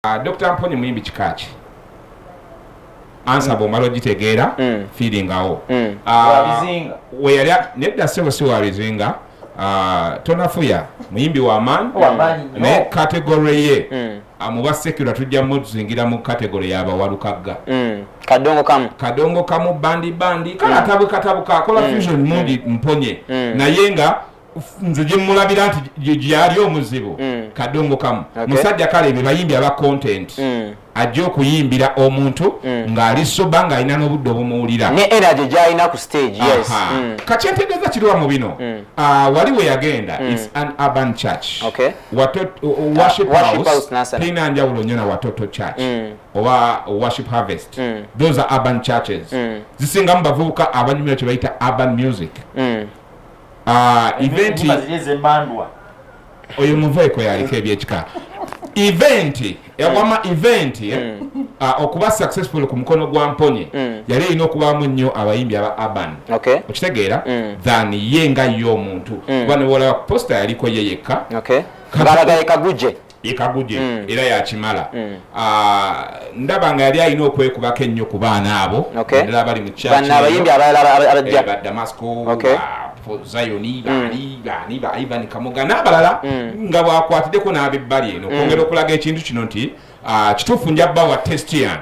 Dr. Mponye muyimbi kikaki answer bomalo gitegeera feeling awo wabizinga we yali nedda sebo si wabizinga tonafuya muyimbi wa man ne category ye amuba secular tujja muzingira mu category y'abawalukagga kadongo kamu bandi kala tabuka akola fusion mudi Mponye naye nga nze gyemmulabira nti gyali omuzibu kadongo kamu musajja kale ebyo bayimbi aba content ajja okuyimbira omuntu ng'ali soba ng'alina n'obudde obumuwulira ne energy gy'alina ku stage yes kakyentegeeza kiriwa mu bino wali we yagenda is an urban church worship house tulina njawulo nnyo na watoto church oba worship harvest those are urban churches zisingamu bavubuka abanyumira kye bayita urban music event oyo muveeko yaliko ebyekika event yawama event okuba successful ku mukono gwa Mponye yali erina okubaamu nnyo abayimbi aba urban okitegeera than ye nga ye omuntu kuba newolaba ku posta yaliko ye yekka ekaguje era yakimala ndaba nga yali alina okwekubako ennyo ku baana abo ndala bali mu Damasco Zayoni bani Ivan Kamuga n'abalala nga bwakwatiddeko n'abebbali eno okwongera okulaga ekintu kino nti kituufu njabba wa test yange